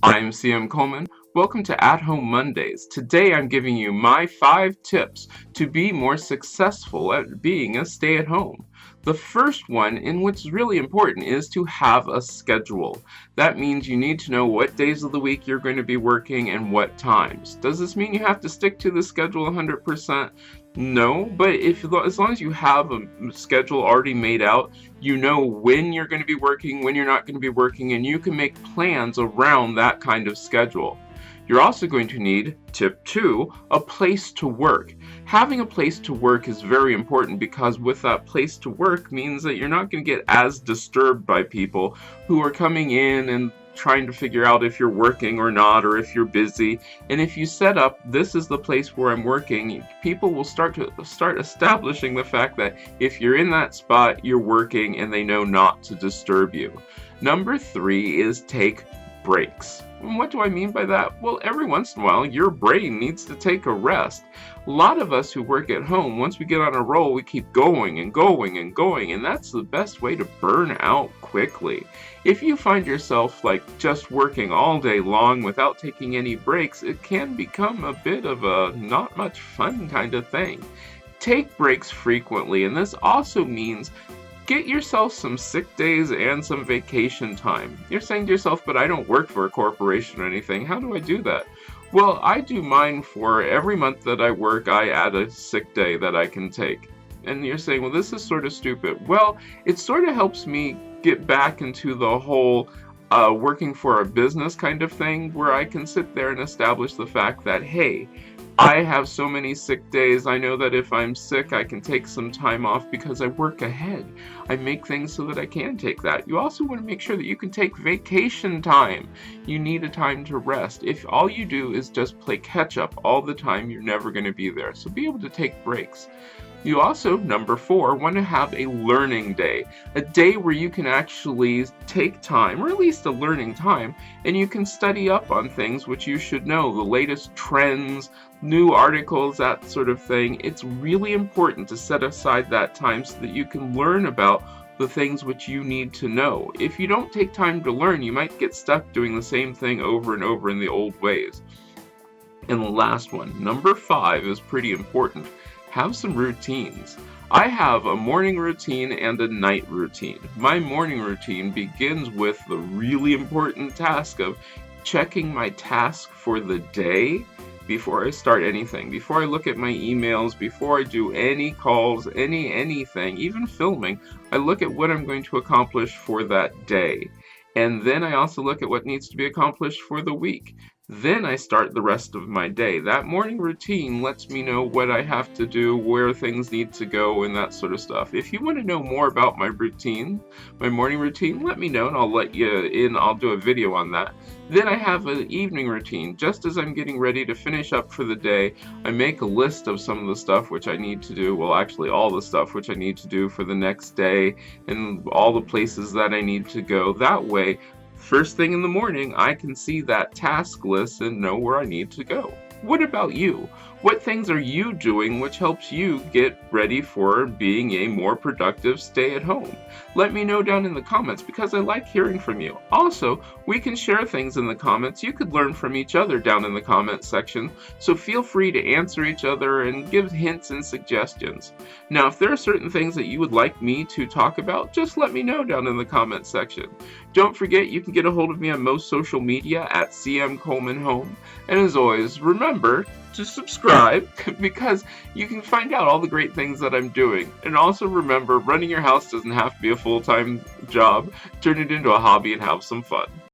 I'm CM Coleman. Welcome to At Home Mondays. Today I'm giving you my 5 tips to be more successful at being a stay-at-home. The first one, and what's really important, is to have a schedule. That means you need to know what days of the week you're going to be working and what times. Does this mean you have to stick to the schedule 100%? No, but as long as you have a schedule already made out, you know when you're going to be working, when you're not going to be working, and you can make plans around that kind of schedule. You're also going to need, tip 2, a place to work. Having a place to work is very important because with that place to work means that you're not going to get as disturbed by people who are coming in and trying to figure out if you're working or not, or if you're busy. And if you set up, this is the place where I'm working, people will start establishing the fact that if you're in that spot, you're working, and they know not to disturb you. Number 3 is take breaks. And what do I mean by that? Well, every once in a while, your brain needs to take a rest. A lot of us who work at home, once we get on a roll, we keep going and going and going, and that's the best way to burn out quickly. If you find yourself just working all day long without taking any breaks, it can become a bit of a not much fun kind of thing. Take breaks frequently, and this also means get yourself some sick days and some vacation time. You're saying to yourself, but I don't work for a corporation or anything. How do I do that? Well, I do mine for every month that I work, I add a sick day that I can take. And you're saying, well, this is sort of stupid. Well, it sort of helps me get back into the whole working for a business kind of thing, where I can sit there and establish the fact that, hey, I have so many sick days. I know that if I'm sick, I can take some time off because I work ahead. I make things so that I can take that. You also want to make sure that you can take vacation time. You need a time to rest. If all you do is just play catch up all the time, you're never going to be there. So be able to take breaks. You also, number 4, want to have a learning day. A day where you can actually take time, or at least a learning time, and you can study up on things which you should know, the latest trends, new articles, that sort of thing. It's really important to set aside that time so that you can learn about the things which you need to know. If you don't take time to learn, you might get stuck doing the same thing over and over in the old ways. And the last one, number 5, is pretty important. Have some routines. I have a morning routine and a night routine. My morning routine begins with the really important task of checking my task for the day before I start anything, before I look at my emails, before I do any calls, anything, even filming. I look at what I'm going to accomplish for that day. And then I also look at what needs to be accomplished for the week. Then I start the rest of my day. That morning routine lets me know what I have to do, where things need to go, and that sort of stuff. If you want to know more about my routine, my morning routine, let me know and I'll let you in. I'll do a video on that. Then I have an evening routine. Just as I'm getting ready to finish up for the day, I make a list of some of the stuff which I need to do. Well, actually all the stuff which I need to do for the next day and all the places that I need to go. That way, first thing in the morning, I can see that task list and know where I need to go. What about you? What things are you doing which helps you get ready for being a more productive stay-at-home? Let me know down in the comments because I like hearing from you. Also, we can share things in the comments. You could learn from each other down in the comments section, so feel free to answer each other and give hints and suggestions. Now, if there are certain things that you would like me to talk about, just let me know down in the comments section. Don't forget, you can get a hold of me on most social media at CM Coleman Home. And as always, remember to subscribe because you can find out all the great things that I'm doing. And also remember, running your house doesn't have to be a full-time job. Turn it into a hobby and have some fun.